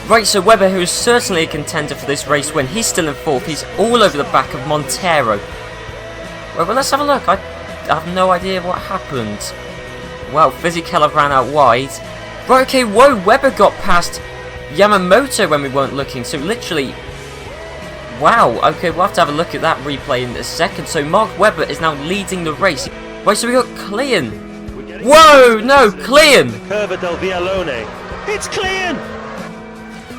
Right, so Webber, who is certainly a contender for this race win, he's still in 4th. He's all over the back of Montero. Well, let's have a look. I have no idea what happened. Well, Fisichella ran out wide. Right, okay, whoa, Webber got past Yamamoto when we weren't looking. So literally, wow. Okay, we'll have to have a look at that replay in a second. So Mark Webber is now leading the race. Right, so we got Clean. Whoa, no, Clean. Curva del Vialone. It's Clean.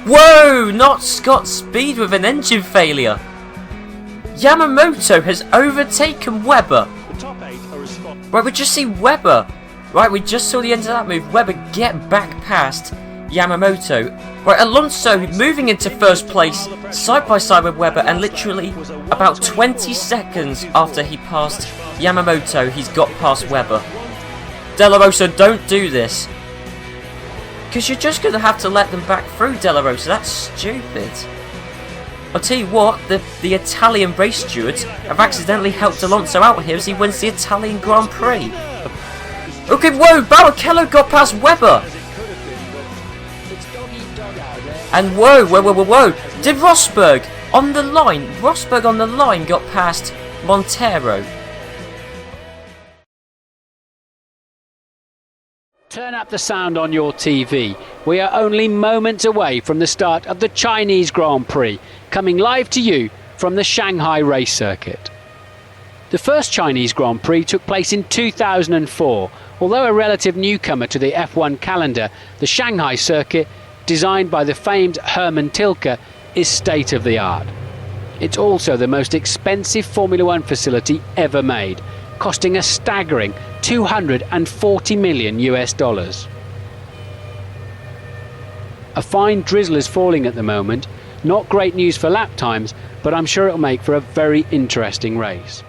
Whoa, not Scott Speed with an engine failure. Yamamoto has overtaken Webber. Right, we just see Webber. Right, we just saw the end of that move. Webber get back past Yamamoto. Right, Alonso moving into 1st place, side by side with Webber, and literally about 20 seconds after he passed Yamamoto, he's got past Webber. De La Rosa, don't do this. Because you're just going to have to let them back through, De La Rosa. That's stupid. I'll tell you what, the Italian race stewards have accidentally helped Alonso out here as he wins the Italian Grand Prix. Okay, whoa, Barrichello got past Webber. And whoa, did Rosberg on the line got past Montero. Turn up the sound on your TV. We are only moments away from the start of the Chinese Grand Prix, coming live to you from the Shanghai race circuit. The first Chinese Grand Prix took place in 2004. Although a relative newcomer to the F1 calendar, the Shanghai circuit, designed by the famed Hermann Tilke, is state-of-the-art. It's also the most expensive Formula One facility ever made, costing a staggering $240 million US. A fine drizzle is falling at the moment. Not great news for lap times, but I'm sure it'll make for a very interesting race.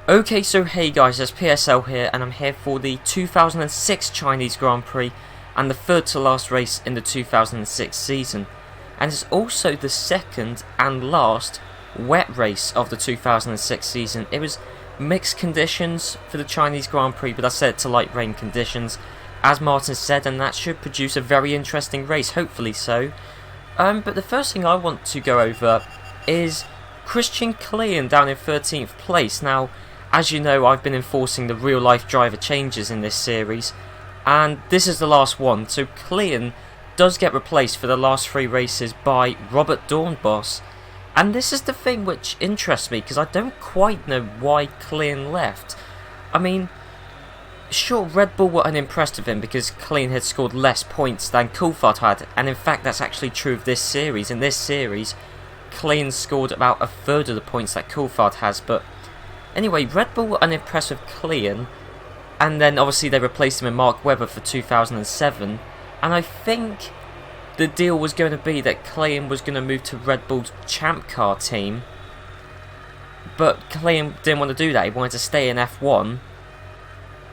Okay, so hey guys, it's PSL here, and I'm here for the 2006 Chinese Grand Prix and the 3rd to last race in the 2006 season. And it's also the 2nd and last wet race of the 2006 season. It was mixed conditions for the Chinese Grand Prix, but I set it to light rain conditions, as Martin said, and that should produce a very interesting race, hopefully so. But the first thing I want to go over is Christian Klein down in 13th place. Now, as you know, I've been enforcing the real life driver changes in this series, and this is the last one, so Klein does get replaced for the last 3 races by Robert Dornbos. And this is the thing which interests me, because I don't quite know why Klein left. I mean, sure, Red Bull were unimpressed with him because Klein had scored less points than Coulthard had, and in fact that's actually true of this series. In this series, Klein scored about 1/3 of the points that Coulthard has, but anyway, Red Bull were unimpressed with Klein, and then obviously they replaced him with Mark Webber for 2007, and I think the deal was going to be that Klein was going to move to Red Bull's Champ Car team, but Klein didn't want to do that. He wanted to stay in F1,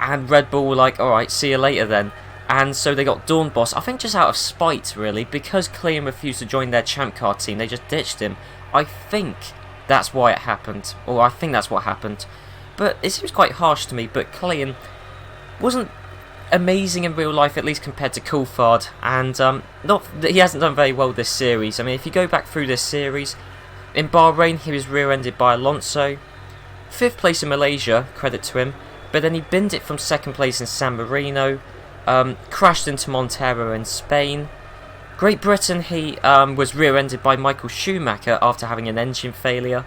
and Red Bull were like, alright, see you later then. And so they got Dornbos, I think just out of spite really, because Klein refused to join their Champ Car team, they just ditched him. I think that's why it happened, or I think that's what happened. But it seems quite harsh to me, but Klein wasn't amazing in real life, at least compared to Coulthard, and he hasn't done very well this series. I mean, if you go back through this series, in Bahrain he was rear-ended by Alonso, 5th place in Malaysia, credit to him, but then he binned it from 2nd place in San Marino, crashed into Montero in Spain. Great Britain, he was rear-ended by Michael Schumacher after having an engine failure.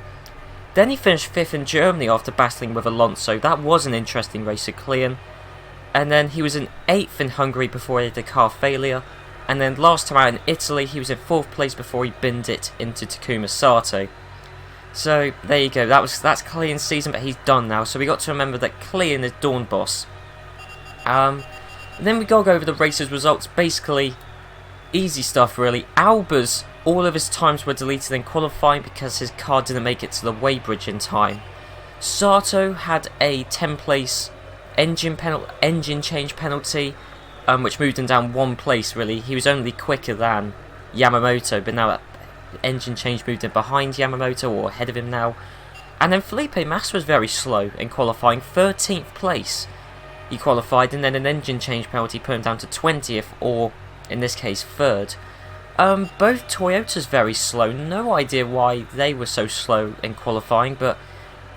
Then he finished 5th in Germany after battling with Alonso. That was an interesting race to Klein. And then he was in 8th in Hungary before he had a car failure. And then last time out in Italy, he was in 4th place before he binned it into Takuma Sato. So there you go. That's Klein's season, but he's done now. So we got to remember that Klein is Dornbos. Then we gotta go over the race's results. Basically, easy stuff really. Albers, all of his times were deleted in qualifying because his car didn't make it to the weighbridge in time. Sato had a 10th place engine change penalty, which moved him down 1 place really. He was only quicker than Yamamoto, but now that engine change moved him behind Yamamoto, or ahead of him now. And then Felipe Massa was very slow in qualifying, 13th place. he qualified, and then an engine change penalty put him down to 20th, or in this case 3rd. Both Toyotas very slow. No idea why they were so slow in qualifying, but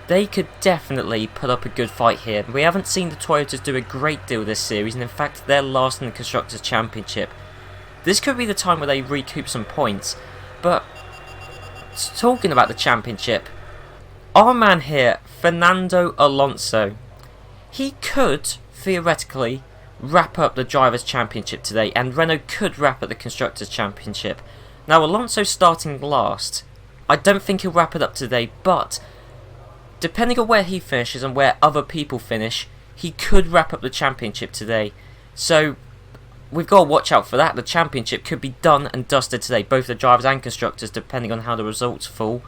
they could definitely put up a good fight here. We haven't seen the Toyotas do a great deal this series, and in fact they're last in the Constructors' Championship. This could be the time where they recoup some points, but talking about the championship, our man here, Fernando Alonso, he could theoretically wrap up the Drivers' Championship today, and Renault could wrap up the Constructors' Championship. Now, Alonso starting last, I don't think he'll wrap it up today, but depending on where he finishes and where other people finish, he could wrap up the championship today. So we've got to watch out for that. The championship could be done and dusted today, both the drivers and constructors, depending on how the results fall.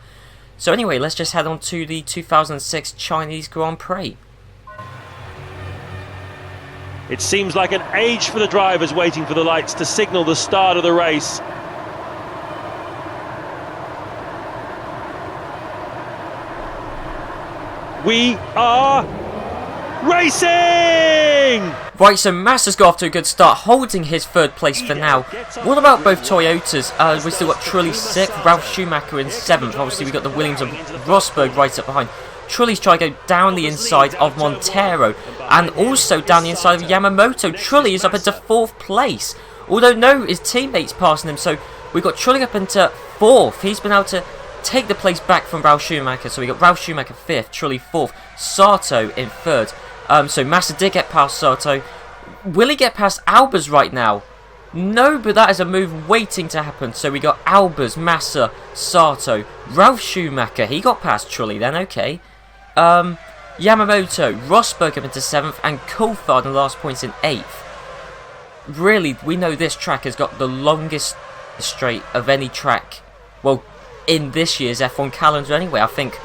So anyway, let's just head on to the 2006 Chinese Grand Prix. It seems like an age for the drivers waiting for the lights to signal the start of the race. We are racing! Right, so Massa's got off to a good start, holding his 3rd place for now. What about both Toyotas? We still got Trulli 6th, Ralf Schumacher in 7th. Obviously, we've got the Williams of Rosberg right up behind. Trulli's trying to go down the inside of Montero, and also down the inside of Yamamoto. Trulli is up into 4th place, although no, his teammate's passing him, so we've got Trulli up into 4th. He's been able to take the place back from Ralf Schumacher, so we got Ralf Schumacher 5th, Trulli 4th, Sato in 3rd. So Massa did get past Sato. Will he get past Albers right now? No, but that is a move waiting to happen. So we got Albers, Massa, Sato, Ralf Schumacher. He got past Trulli then, okay. Yamamoto, Rosberg up into 7th, and Coulthard in the last points in 8th. Really, we know this track has got the longest straight of any track, well, in this year's F1 calendar anyway. I think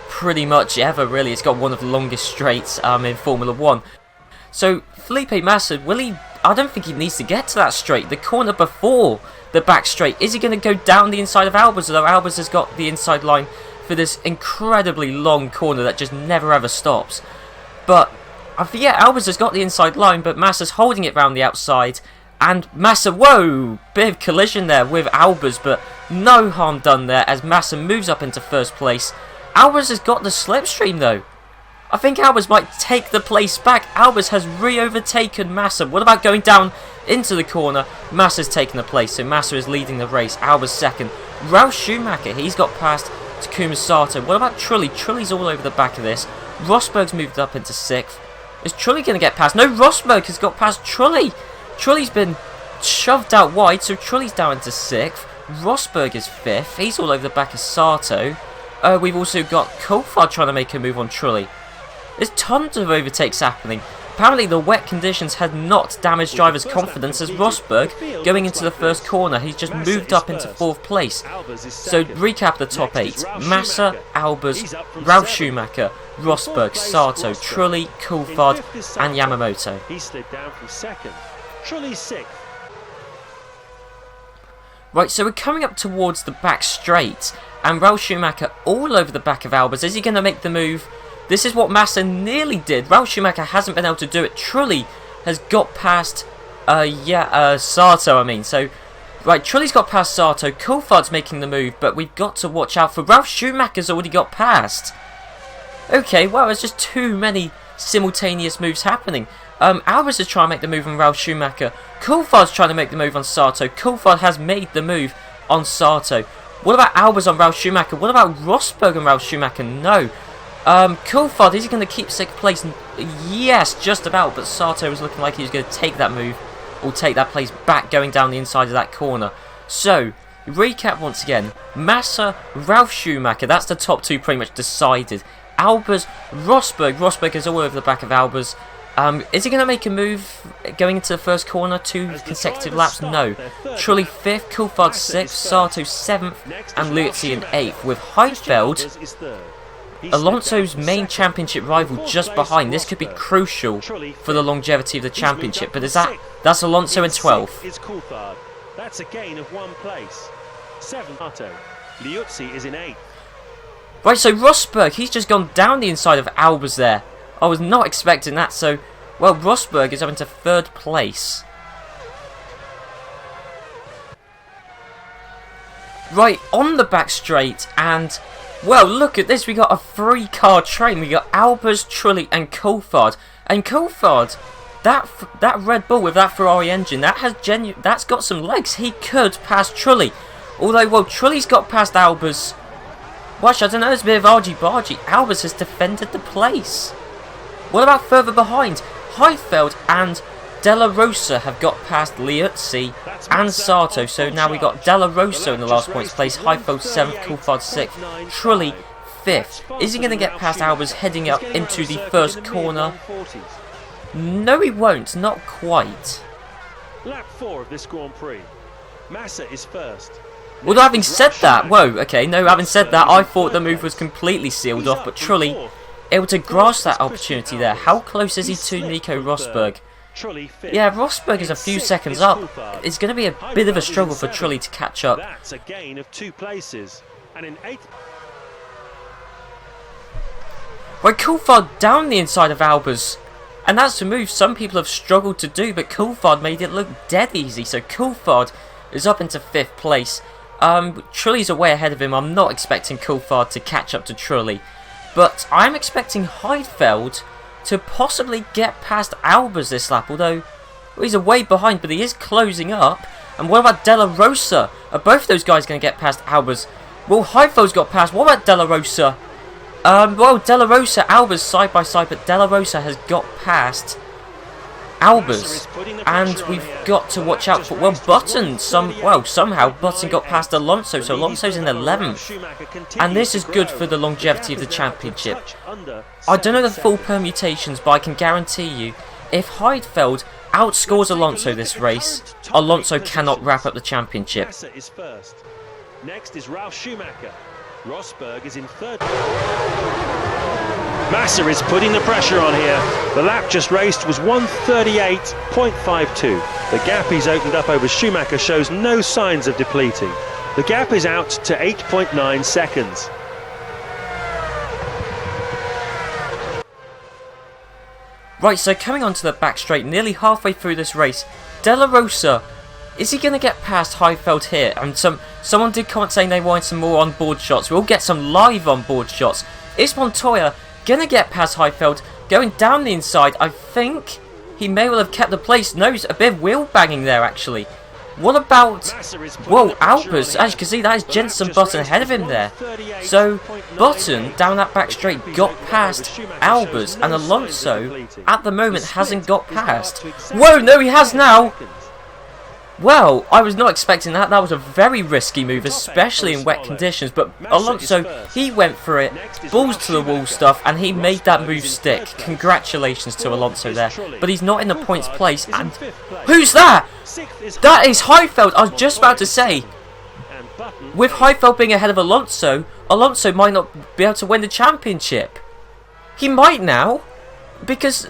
pretty much ever, really. It's got one of the longest straights in Formula 1. So Felipe Massa, will he? I don't think he needs to get to that straight. The corner before the back straight, is he going to go down the inside of Albers? Although Albers has got the inside line for this incredibly long corner that just never ever stops. But I forget, Albers has got the inside line, but Massa's holding it round the outside. And Massa, whoa, bit of collision there with Albers, but no harm done there as Massa moves up into 1st place. Albers has got the slipstream though. I think Albers might take the place back. Albers has re-overtaken Massa. What about going down into the corner? Massa's taken the place, so Massa is leading the race. Albers 2nd. Ralf Schumacher, he's got past Takuma Sato. What about Trulli? Trulli's all over the back of this. Rosberg's moved up into 6th. Is Trulli going to get past? No, Rosberg has got past Trulli. Trulli's been shoved out wide, so Trulli's down into 6th. Rosberg is 5th. He's all over the back of Sato. We've also got Coulthard trying to make a move on Trulli. There's tons of overtakes happening. Apparently the wet conditions had not damaged drivers' confidence as Rosberg, going into the 1st corner, he's just moved up into 4th place. So recap the top 8. Massa, Albers, Ralf Schumacher, Rosberg, Sato, Trulli, Coulthard and Yamamoto. He slid down from 2nd. Trulli 6th. Right, so we're coming up towards the back straight, and Ralf Schumacher all over the back of Albers. Is he going to make the move? This is what Massa nearly did. Ralf Schumacher hasn't been able to do it. Trulli has got past, Sato, I mean. So, right, Trulli's got past Sato. Coulthard's making the move, but we've got to watch out for Ralf Schumacher's already got past. Okay, well, there's just too many simultaneous moves happening. Albers is trying to make the move on Ralf Schumacher. Coulthard's trying to make the move on Sato. Coulthard has made the move on Sato. What about Albers on Ralf Schumacher? What about Rosberg on Ralf Schumacher? No. Coulthard, is he going to keep 6th place? Yes, just about, but Sato was looking like he was going to take that move, or take that place back going down the inside of that corner. So, recap once again. Massa, Ralf Schumacher, that's the top 2 pretty much decided. Albers, Rosberg is all over the back of Albers. Is he going to make a move going into the 1st corner? 2 consecutive laps? No. Trulli 5th, Coulthard 6th, Sato 7th, and Liuzzi in 8th, with Heidfeld, Alonso's main championship rival, just behind. This could be crucial for the longevity of the championship, but that's Alonso in 12th. It's Coulthard. That's a gain of 1 place. 7th, Sato. Liuzzi is in 8th. Right, so Rosberg, he's just gone down the inside of Albers there. I was not expecting that, so Well, Rosberg is up into 3rd place. Right, on the back straight, and, well, look at this, we got a 3-car train. We got Albers, Trulli, and Coulthard. And Coulthard, that Red Bull with that Ferrari engine, that's got some legs. He could pass Trulli. Although, well, Trulli's got past Albers. Watch, I don't know, there's a bit of argy-bargy. Albers has defended the place. What about further behind? Heidfeld and Della Rosa have got past Liuzzi and Sato, so now we got Della Rosa in the last points place, Heidfeld 7th, Coulthard 6th, Trulli 5th. Is he going to get past Albers heading up into the first corner? No, he won't, not quite. Lap 4 of this Grand Prix. Massa is first. Well, having said that, whoa, okay, no, having said that, I thought the move was completely sealed off, but Trulli able to grasp that opportunity there. How close is he to Nico Rosberg? Yeah, Rosberg is a few seconds up. It's going to be a bit of a struggle for Trulli to catch up. That's a gain of 2 places. And in 8th... Right, Coulthard down the inside of Albers. And that's a move some people have struggled to do, but Coulthard made it look dead easy. So Coulthard is up into 5th place. Trulli's way ahead of him. I'm not expecting Coulthard to catch up to Trulli. But I'm expecting Heidfeld to possibly get past Albers this lap, although well, he's way behind, but he is closing up. And what about Della Rosa? Are both those guys going to get past Albers? Well, Heidfeld's got past. What about Della Rosa? Well, Della Rosa, Albers side by side, but Della Rosa has got past Albers, and we've got to watch out for, well, Button, somehow Button got past Alonso, so Alonso's in 11th, and this is good for the longevity of the championship. I don't know the full permutations, but I can guarantee you, if Heidfeld outscores Alonso this race, Alonso cannot wrap up the championship. Next is Ralf Schumacher. Rosberg is in 3rd. Massa is putting the pressure on here. The lap just raced was 1:38.52. The gap he's opened up over Schumacher shows no signs of depleting. The gap is out to 8.9 seconds. Right, so coming onto the back straight, nearly halfway through this race, Della Rosa, is he going to get past Heidfeld here? And someone did comment saying they wanted some more on-board shots. We'll get some live on-board shots. Is Montoya going to get past Heidfeld? Going down the inside, I think he may well have kept the place. No, a bit of wheel banging there, actually. What about, whoa, Albers? As you can see, that is Jenson Button ahead of him there. So, Button, down that back straight, got past Albers, and Alonso, at the moment, hasn't got past. Whoa, no, he has now! Well, I was not expecting that. That was a very risky move, especially in wet conditions. But Alonso, he went for it, balls to the wall stuff, and he made that move stick. Congratulations to Alonso there. But he's not in the points place. And who's that? That is Heidfeld. I was just about to say, with Heidfeld being ahead of Alonso, Alonso might not be able to win the championship. He might now, because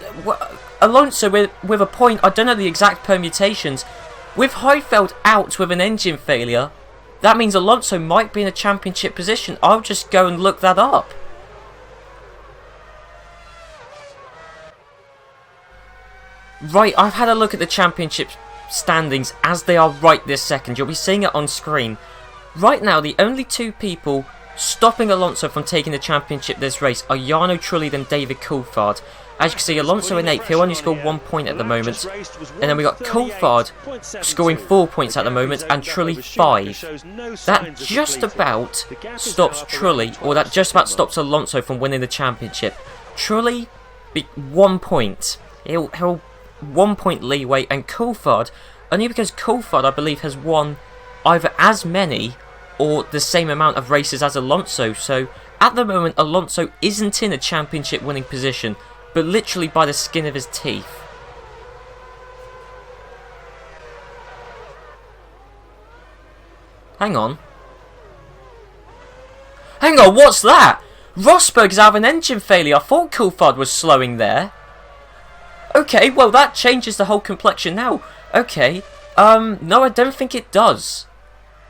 Alonso with a point, I don't know the exact permutations. With Heidfeld out with an engine failure, that means Alonso might be in a championship position. I'll just go and look that up. Right, I've had a look at the championship standings as they are right this second. You'll be seeing it on screen. Right now, the only 2 people stopping Alonso from taking the championship this race are Jarno Trulli and David Coulthard. As you can see, Alonso in 8th, he'll only score 1 point at the moment. And then we got Coulthard scoring 4 points at the moment, and Trulli 5. That just about stops Trulli, or that just about stops Alonso from winning the championship. Trulli, 1 point. He'll 1 point leeway, and Coulthard, only because Coulthard, I believe, has won either as many or the same amount of races as Alonso. So, at the moment, Alonso isn't in a championship winning position, but literally by the skin of his teeth. Hang on. Hang on, what's that? Rosberg's having an engine failure. I thought Coulthard was slowing there. Okay, well that changes the whole complexion now. Okay, no, I don't think it does.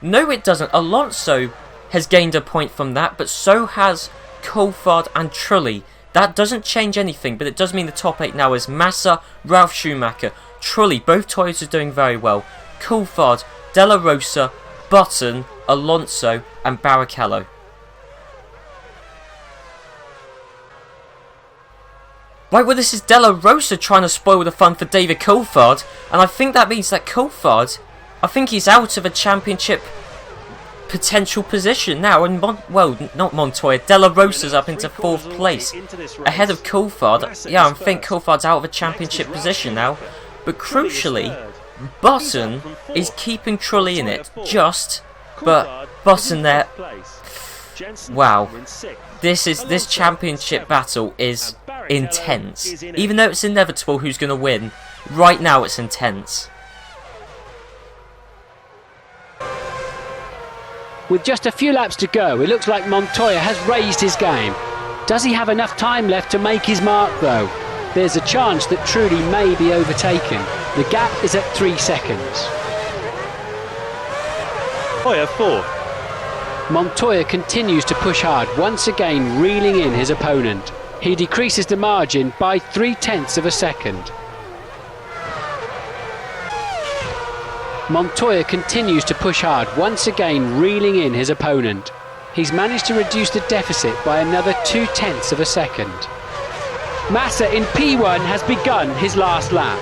No, it doesn't. Alonso has gained a point from that, but so has Coulthard and Trulli. That doesn't change anything, but it does mean the top 8 now is Massa, Ralf Schumacher, Trulli, both Toyotas doing very well, Coulthard, Della Rosa, Button, Alonso and Barrichello. Right, well, this is Della Rosa trying to spoil the fun for David Coulthard, and I think that means that Coulthard, I think he's out of a championship potential position now, and not Montoya, Della Rosa's up into 4th place, ahead of Coulthard. Yeah, I think Coulthard's out of a championship position now, but crucially, Button is keeping Trulli in it, but Button there, wow, this championship battle is intense. Even though it's inevitable who's going to win, right now it's intense. With just a few laps to go, it looks like Montoya has raised his game. Does he have enough time left to make his mark though? There's a chance that Trulli may be overtaken. The gap is at 3 seconds. Montoya 4th. Montoya continues to push hard, once again reeling in his opponent. He decreases the margin by 0.3 of a second. Montoya continues to push hard, once again reeling in his opponent. He's managed to reduce the deficit by another 0.2 of a second. Massa in P1 has begun his last lap.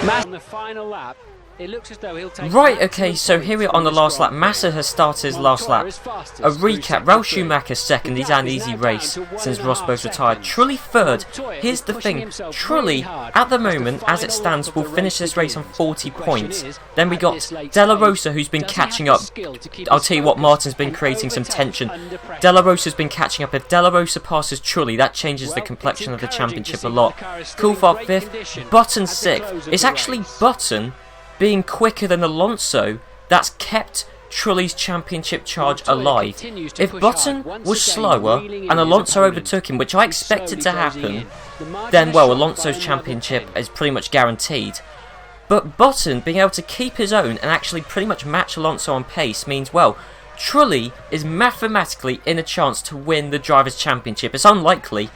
Massa on the final lap. It looks as though he'll take right, okay, so here we are on the last lap. Massa has started his last lap. A recap, Ralf Schumacher second, he's had an easy race since Rosberg's retired. Trulli third. Here's the thing, Trulli, at the moment, as it stands, will finish this race on 40 points. Then we got Della Rosa, who's been catching up. I'll tell you what, Martin's been creating some tension. Della Rosa's been catching up. If Della Rosa passes Trulli, that changes the complexion of the championship a lot. Coulthard 5th, Button 6th. It's actually Button being quicker than Alonso that's kept Trulli's championship charge alive. If Button was slower and Alonso overtook him, which I expected to happen, then well, Alonso's championship is pretty much guaranteed. But Button being able to keep his own and actually pretty much match Alonso on pace means, well, Trulli is mathematically in a chance to win the Drivers' Championship. It's unlikely.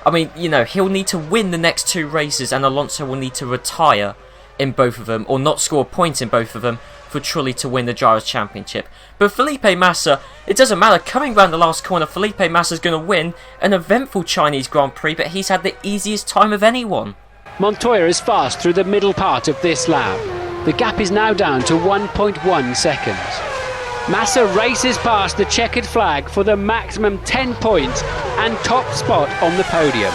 I mean, you know, he'll need to win the next 2 races and Alonso will need to retire in both of them, or not score a point in both of them, for Trulli to win the Drivers' Championship. But Felipe Massa, it doesn't matter, coming round the last corner, Felipe Massa's going to win an eventful Chinese Grand Prix, but he's had the easiest time of anyone. Montoya is fast through the middle part of this lap. The gap is now down to 1.1 seconds. Massa races past the checkered flag for the maximum 10 points and top spot on the podium.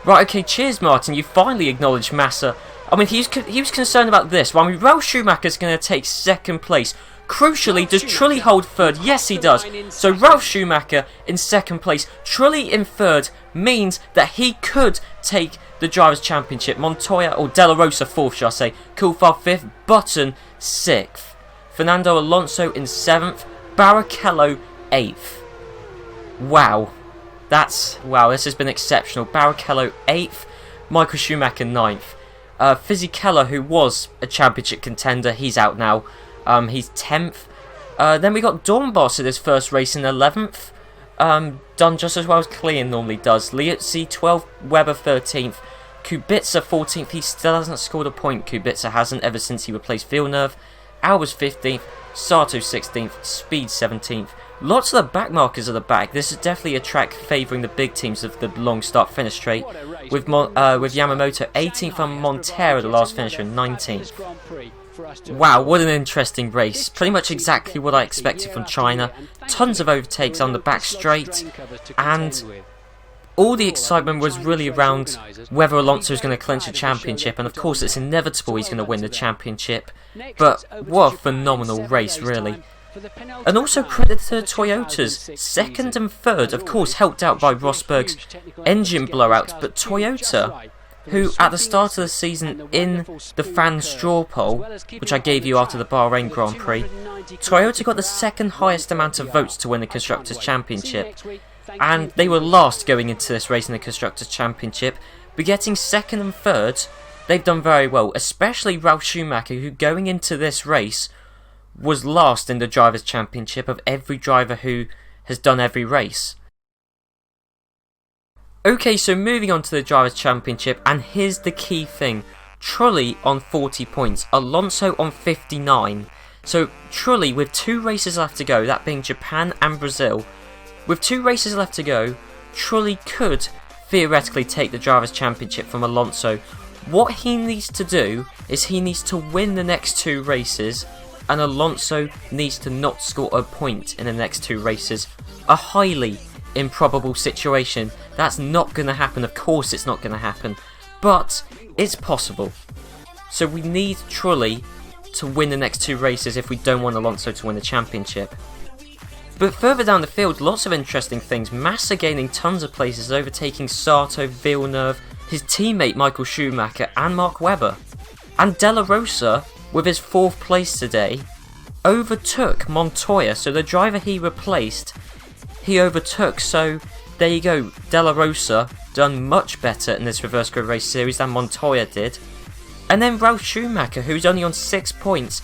Right, okay, cheers Martin, you finally acknowledged Massa. I mean, he was concerned about this. Well, I mean, Ralf Schumacher's going to take 2nd place. Crucially, does Trulli hold 3rd? Yes, he does. So Ralf Schumacher in 2nd place. Trulli in 3rd means that he could take the Drivers' Championship. Montoya, or Della Rosa 4th, shall I say. Coulthard 5th. Button 6th. Fernando Alonso in 7th. Barrichello 8th. Wow. Wow, this has been exceptional. Barrichello 8th. Michael Schumacher 9th. Fisichella, who was a championship contender, he's out now. He's 10th. Then we got Dornbos at his first race in 11th. Done just as well as Klein normally does. Liuzzi 12th, Webber 13th. Kubica 14th. He still hasn't scored a point, Kubica hasn't, ever since he replaced Villeneuve. Albers 15th. Sato 16th. Speed 17th. Lots of the backmarkers at the back. This is definitely a track favouring the big teams of the long start-finish straight. With Yamamoto 18th and Montero, the last finisher, 19th. Wow, what an interesting race. Pretty much exactly what I expected from China. Tons of overtakes on the back straight. And all the excitement was really around whether Alonso is going to clinch a championship. And of course, it's inevitable he's going to win the championship. But what a phenomenal race, really. And also credit to Toyota's 2nd and 3rd, of course helped out by Rosberg's engine blowout, but Toyota, who at the start of the season in the fan straw poll, which I gave you after the Bahrain Grand Prix, Toyota got the 2nd highest amount of votes to win the Constructors' Championship, and they were last going into this race in the Constructors' Championship, but getting 2nd and 3rd, they've done very well, especially Ralf Schumacher, who going into this race was last in the Drivers' Championship of every driver who has done every race. Okay, so moving on to the Drivers' Championship, and here's the key thing. Trulli on 40 points, Alonso on 59. So Trulli, with 2 races left to go, that being Japan and Brazil, with 2 races left to go, Trulli could theoretically take the Drivers' Championship from Alonso. What he needs to do is he needs to win the next 2 races, and Alonso needs to not score a point in the next 2 races. A highly improbable situation. That's not going to happen. Of course it's not going to happen, but it's possible. So we need Trulli to win the next 2 races if we don't want Alonso to win the championship. But further down the field, lots of interesting things. Massa gaining tons of places, overtaking Sato, Villeneuve, his teammate Michael Schumacher and Mark Webber. And Della Rosa, with his 4th place today, overtook Montoya. So the driver he replaced, he overtook. So there you go, Della Rosa done much better in this reverse grid race series than Montoya did. And then Ralf Schumacher, who's only on 6 points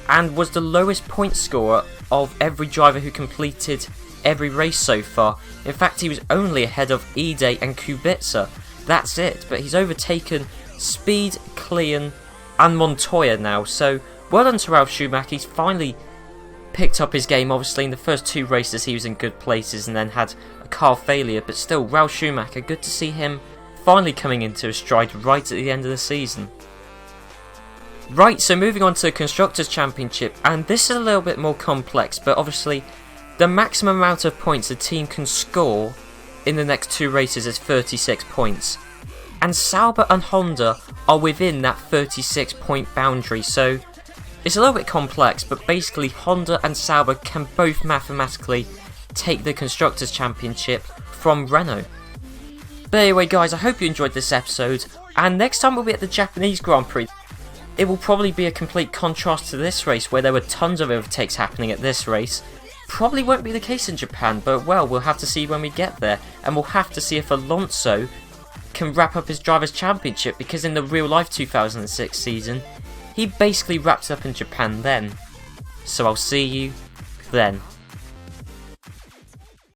and was the lowest point scorer of every driver who completed every race so far. In fact, he was only ahead of Ide and Kubica. That's it, but he's overtaken Speed, Klein and Montoya now. So well done to Ralf Schumacher. He's finally picked up his game. Obviously in the first 2 races he was in good places and then had a car failure, but still, Ralf Schumacher, good to see him finally coming into a stride right at the end of the season. Right, so moving on to the Constructors' Championship, and this is a little bit more complex, but obviously the maximum amount of points a team can score in the next 2 races is 36 points. And Sauber and Honda are within that 36 point boundary, so it's a little bit complex, but basically Honda and Sauber can both mathematically take the Constructors' Championship from Renault. But anyway guys, I hope you enjoyed this episode, and next time we'll be at the Japanese Grand Prix. It will probably be a complete contrast to this race where there were tons of overtakes happening at this race. Probably won't be the case in Japan, but well, we'll have to see when we get there, and we'll have to see if Alonso can wrap up his Drivers' Championship, because in the real life 2006 season, he basically wrapped up in Japan then. So I'll see you then.